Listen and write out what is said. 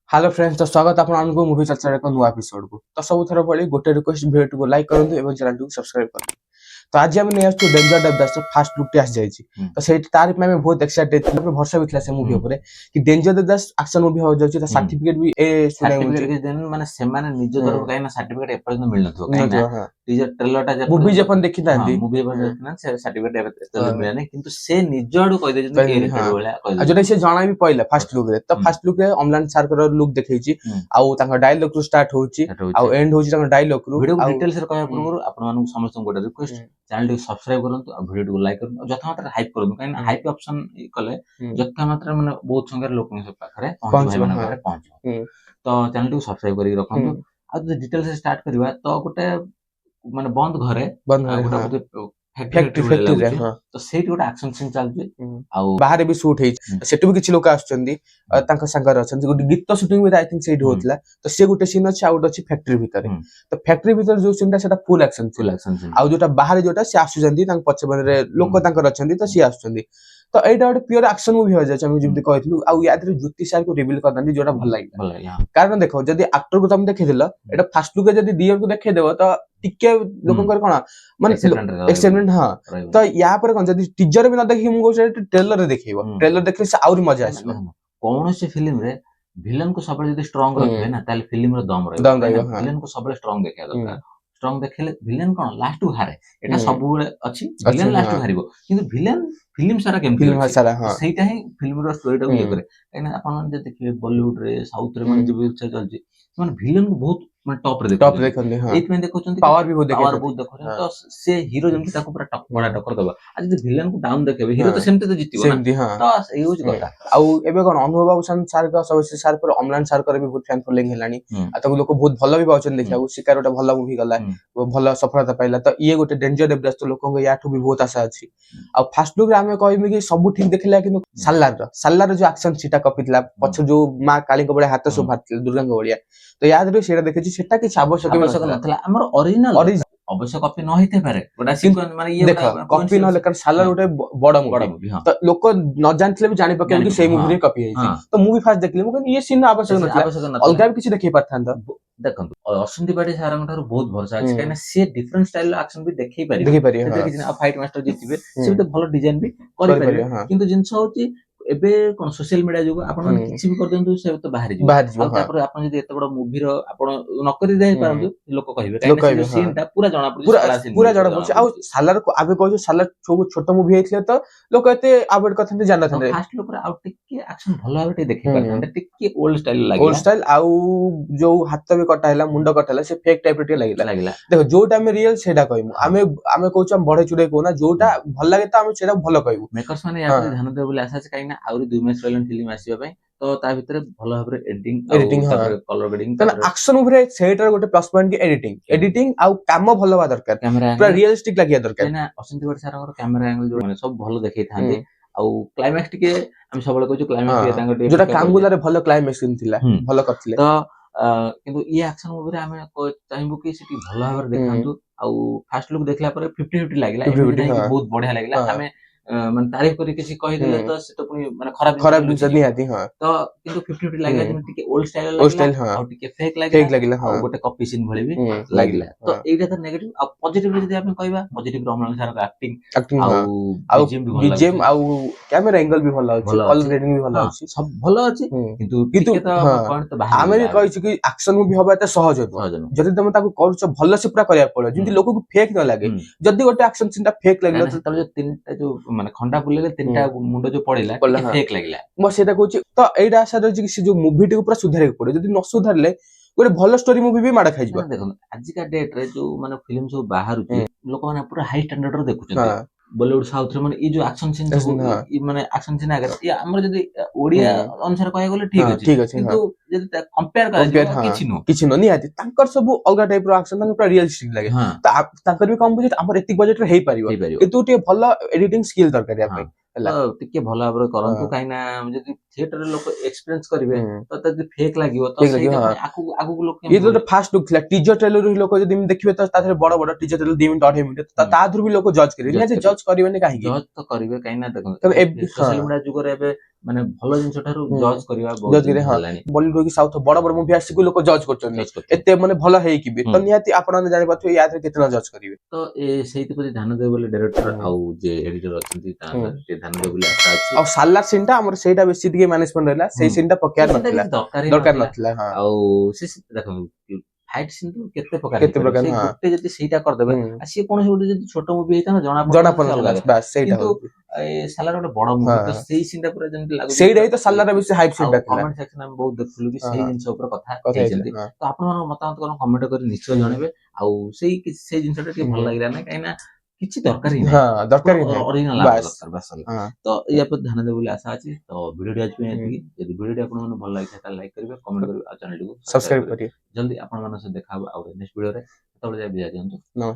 Hello friends तो स्वागत आपण आमको मूवी चर्चा एक नुआ एपिसोड को तो सब थर भली गोटे रिक्वेस्ट वीडियो को लाइक करंतु एवं चैनल को सब्सक्राइब करंतु। तो आज हम नै आस्तु डेंजर डेव दास फास्ट लुक टे आस जायछि तो सेट तार पे हम बहुत एक्साइटेड थे भरोसा बितला से मूवी ऊपर कि डेंजर डेव दास एक्शन मूवी हो जायछि तो सर्टिफिकेट भी ए सुने सर्टिफिकेट के देन माने सेमाने निज तरफ काई ना सर्टिफिकेट एपर्यंत मिल नथो काई ना टीजर ट्रेलर टा मूवी जपन देखि दांती मूवी पर देखना से सर्टिफिकेट एपर्यंत मिले नै किंतु से निज आडू कहि दे जे के रेटेड वाला कहि जोटा से जणा भी पहिला फास्ट लुक रे तो फास्ट लुक रे अमलान सर कर लुक देखैछि आ तांका डायलॉग रु स्टार्ट होछि आ एंड होछि तांका डायलॉग रु वीडियो डिटेल्स रे कहया पूर्व आपण मानु समस्त गोटे रिक्वेस्ट चैनल को सब्सक्राइब करंतु आ वीडियो को लाइक करंतु जथा मात्रा हाइप करंतु काई ना हाइप ऑप्शन कले जथा मात्रा माने बहुत संख्या लोक सब पाखरे पहुंच भाई माने पहुंच तो चैनल को सब्सक्राइब करी रखंतु आ डिटेल्स से स्टार्ट करबा तो गोटे माने बंद घरे गोटे फैक्ट्री रे तो सेट गोटे एक्शन सीन चलछि आ बाहर भी शूट हेइ सेटु भी किछि लोक आछछन्ती तांका संगर अछन गोटे गीत शूटिंग भी आई थिंक सेट होतला तो से गोटे सीन अछि आ गोटे अछि फैक्ट्री भीतर तो फैक्ट्री भीतर जो सीन ता सेटा फुल एक्शन आ जोटा बाहर जोटा से आछुजंती तांक पछे बने लोक तांकर अछन्ती तो से आछछन्ती तो एटा गोटे प्योर एक्शन मूवी हो जाय हम जेमति कहथिलु आ यादरे ज्योति सर को रिवील कर दंती जोटा भल लागला कारण देखो जदी एक्टर को तुम देखिदिल एटा फास्ट लुक जदी दियर को देखै देबो तो टिके लोकंकर कोन माने एक्सपेरिमेंट हां तो या पर कोन जदी टीजर भी न देखि हम को ट्रेलर रे देखिबो ट्रेलर देखले से और मजा आसी कोन से फिल्म रे विलन को सबले जदी स्ट्रांग रखबे ना ताले फिल्म रे दम रहे विलन को सबले स्ट्रांग देखा दरकार स्ट्रांग देखले विलेन कोन लास्ट टू हारे एटा सब बेले अछि विलेन लास्ट टू हारिबो किंतु विलेन फिल्म सारा केम फिल्म सारा हां सेटा ही फिल्म रो स्टोरी टा ये करे काइना आपण जे देखिबे बॉलीवुड रे साउथ रे मन जे भी चलछि माने विलेन को बहुत माने टॉप रे देखले हां एत में देखौछन्ती पावर भी बहुत देखो तो से हीरो जेमति ताको पूरा टप बड़ा टक्कर दबा आज जे विलेन को डाउन देखेबे हीरो तो सेमते तो जितिबो ना तो यूज करता आ एबे कोन अनुभव बाबूसन सर का सबसे सर पर अमलान सर कर भी बहुत फैन फॉलोइंग हेलानी आ ताको लोक बहुत भलो भी पाउछन देखिया शिकार ओटा भलो मूवी गला भलो सफलता पाइला तो ये गोटे डेंजर डेब्रास तो लोकन को याठू भी बहुत आशा अछि आ फास्ट लुक रे हमें कहबे कि सब ठीक देखला कि सालार जो एक्शन सीटा कपितला पछ जो मां काली को बड़े हाथ सो भातला दुर्गा को बड़िया तो याद रे सेटा देखि सेटा कि आवश्यक नथला हमर ओरिजिनल अवश्य कॉपी न होइते पारे गोटा सीक्वेंस माने ये देखो कॉपी न लेकर सालार गोटे बड़ मूवी तो लोक न जानथिले भी जानि पके कि सेम मूवी रे कॉपी है तो मूवी फास्ट देखले मु ये सीन आवश्यक नथला अलगा भी किछि देखि परथांत देखंतु असंती बाडी सारंग थारु बहुत भरोसा अछि काहे ना से डिफरेंट स्टाइल एक्शन भी देखि पारि कि फाइट मास्टर जितिबे से तो भलो डिजाइन भी करि पारि किंतु जिंस होछि एबे कोन सोशल मीडिया जो आपण किछि भी कर देंतु से तो बाहर जिवो तापर आपण जदी एते बड़ मूवी रो आपण न करि दे पारंतु लोक कहिबे काहे सीन ता पूरा जणा पड़ि पूरा जणा पड़ि आ सालार को आबे कहू सालार छोटो मूवी हेतले तो लोक एते अवॉइड करथन जान थन फास्ट लोक रे आ टिके एक्शन भलो भाबे देखि पारथन टिके ओल्ड स्टाइल लागिला ओल्ड स्टाइल आ जो हाथ भी कटा हैला मुंडो कटा हैला से फेक टाइप रे लागिला देखो जोटा में रियल सेटा कहमु आमे कहू हम बड़े चुड़े कोना जोटा भल लागे त हम सेटा भलो कहबू मेकर्स माने या ध्यान देबो बोले आशा छै काई ना आउरी 2 मास रहलन फिल्म आसीबा पय तो ता भितरे भलो भाबरे एडिटिंग कलर ग्रेडिंग त एक्शन मूवी रे सेटर गोटे प्लस पॉइंट की एडिटिंग आ काम भलो बा दरकार पूरा रियलिस्टिक लागिया दरकार ना असंती बड सारंगर कैमरा एंगल जो माने सब भलो देखै थांते आ क्लाइमैक्स टिके हम सबले कहू क्लाइमैक्स टिके तांग टिके जोटा कांगुला रे भलो क्लाइमैक्स सीन थिला भलो करथिले तो किंतु ये एक्शन मूवी रे हमें चाहिबो कि सिटी भलो भाबरे देखांतु आ फास्ट लुक देखला पर 50-50 लागिला बहुत बढ़िया लागिला हमें माने तारीफ करी किसी कहि देले तो से तो पुनी माने खराब जदी आती हां तो किंतु 50-50 लागला जे टिके ओल्ड स्टाइल लागला और टिके फेक लागला और गोटे कॉपी सीन भली भी लागला तो एटा तो नेगेटिव आ पॉजिटिव जदी आपण कहबा पॉजिटिव रमण सार का एक्टिंग आ बीजीएम आ कैमरा एंगल भी भलो अछि कलर ग्रेडिंग भी भलो अछि सब भलो अछि किंतु तो पॉइंट तो बाहर आमे कहै छी कि एक्शन मूवी होबा त सहज जदी तुम ताको करूछ भलो से पूरा करिया पड़ो जिंती लोक को फेक न लागे जदी गोटे एक्शन सीन ता फेक लागलो तो जो तीनटा जो माने खंडा बुलेले तीनटा मुंडो जो पड़िला फेक लागिला म सेटा कहू छी तो एडा आशा रहै कि जो मूवी टी पूरा सुधारे पड़े जदी न सुधारले गोटे भलो स्टोरी मूवी भी माडा खाइ जबा देखो आज का डेट रे जो माने फिल्म सब बाहर छि लोक माने पूरा हाई स्टैंडर्ड रो देखुछन बॉलीवुड साउथ रे माने ई जो एक्शन सीन ई माने एक्शन सीन आगे ये हमर जदी ओडिया अनुसार कहै गेले ठीक अछि किंतु जदी कंपेयर करै किछि नो नि आती तांकर सब अलगा टाइप रो एक्शन तांकर पूरा रियलिस्टिक लागे त तांकर भी कम बजट हमर एतिक बजट रे हेई परिबो किंतु टे भलो एडिटिंग स्किल दरकार या टिके भलो भाबरे करंतु काइना जदी थिएटर रे लोक एक्सपीरियंस करिवे तो त फेक लागिवो तो सेटा आकु आकु लोक ये तो फास्ट लुक थिला टीजर ट्रेलर रे लोक जदी देखिबे तो ताथरे बड़ बड़ टीजर ट्रेलर 2 मिनिट 2.5 मिनिट त ता धुर भी लोक जज करिवे जे जज करिवे ने काहे जज तो करिवे काइना देखो सोशल मीडिया जुग रे ମାନେ ଭଲ ଜିନିଷ ଠାରୁ ହୁଁ। ଜଜ୍ କରିବା Judge ବହୁତ କରିବା, ହଁ। ହେଲାଣି। ବଲିଉଡ କି ସାଉଥ ବଡ ବଡ ମୁଭି ଆସିକି ଲୋକ ଜଜ୍ କରୁଛନ୍ତି Judge କରୁଛନ୍ତି। ଏତେ ମାନେ ଭଲ ହେଇକି ବି, ତ ହୁଁ। ନିହାତି ଆପଣ ଜାଣିପାରୁଥିବେ ୟା ଦେହରେ କେତେ ଜଣ ଜଜ୍ କରିବେ। ତ ସେଇଥିପ୍ରତି ଧ୍ୟାନ ଦେବେ ବୋଲି ଡାଇରେକ୍ଟର ହୁଁ। ଆଉ ଯେ ଏଡିଟର ଅଛନ୍ତି ତା ହୁଁ। ଟିକେ ଧ୍ୟାନ ଦେବେ ବୋଲି ଆଶା ଅଛି। ଆଉ ସାଲାର ସିନ୍ ଟା ଆମର ସେଇଟା ବେଶୀ ଟିକେ ମ୍ୟାନେଜମେଣ୍ଟ ରହିଲା, ସେଇ ସିନ୍ ଟା ପକେଇବାର ସେଇଟା ନଥିଲା, କିଛି ଦରକାର ହିଁ ଦରକାର ନଥିଲା। ନଥିଲା। ହଁ ଆଉ ଦେଖନ୍ତୁ ଫାଇଟ୍ ସିନ୍ ତ କେତେ ପ୍ରକାର କେତେ ହେଇପାରିବ, ପ୍ରକାର, ସେଇ ହଁ। ଗୋଟେ ଯଦି ସେଇଟା କରିଦେବେ ହୁଁ। ଆଉ ସିଏ କୌଣସି ଗୋଟେ ଯଦି ଛୋଟ ମୁଭି ହେଇଥାନ୍ତା ଜଣା ଜଣା ପଡିନଥାନ୍ତା ସେ ଅଲଗା ପଡୁନଥିଲା, କଥା। ବାସ୍ ସେଇଟା କିନ୍ତୁ ହଉଛି। ସାଲାର ଗୋଟେ ବଡ ମୁଭି, ତ ହଁ ସେଇ ସିନ୍ ଟା ପୁରା ଯେମିତି ଲାଗୁଛି ସେଇଟା ହିଁ ତ ସାଲାର ବେଶୀ ହାଇପ୍ ସିନ୍ ଆଉ ଟା ଥିଲା। କମେଣ୍ଟ ସେକ୍ସନ ଆମେ ବହୁତ ଦେଖୁଥିଲୁ କି ହଁ ସେଇ ହଁ ଜିନିଷ ଉପରେ କଥା କଥା ହେଇଥିଲା, ହେଇଛନ୍ତି। ହଁ। ତ ଆପଣମାନଙ୍କ ମତାମତ କଣ କମେଣ୍ଟ କରି ନିଶ୍ଚୟ ହୁଁ। ଜଣେଇବେ। ଆଉ ସେଇ ଜିନିଷଟା ଟିକେ ଭଲ ହୁଁ। ଲାଗିଲା ନାହିଁ, କାହିଁକି ନା କିଛି ଦରକାର ହିଁ ନାହିଁ, ହଁ ଦରକାର ହିଁ ନାହିଁ, ଅରିଜିନାଲ ଆମର ବାସ୍। ଦରକାର ବାସ୍ ହେଲା। ହଁ ତ ୟା ପ୍ରତି ଧ୍ୟାନ ଦେବେ ବୋଲି ଆଶା ଅଛି। ତ ଭିଡ଼ିଓଟି ଆଜି ପାଇଁ ହୁଁ। ଏତିକି। ଯଦି ଭିଡ଼ିଓଟି ଆପଣମାନଙ୍କୁ ଭଲ ଲାଗିଥାଏ ତାହେଲେ ଲାଇକ୍ କରିବେ, କମେଣ୍ଟ କରିବେ ଆଉ ଚ୍ୟାନେଲଟିକୁ ସବସ୍କ୍ରାଇବ ସବସ୍କ୍ରାଇବ କରିବେ। କରିବେ। ଜଲ୍ଦି ଆପଣମାନଙ୍କ ସହ ଦେଖା ହବ ଆଉ ନେକ୍ସଟ ଭିଡ଼ିଓରେ। ସେତେବେଳେ ଯାଏ ବିଦାୟ ଦିଅନ୍ତୁ। ନମସ୍କାର।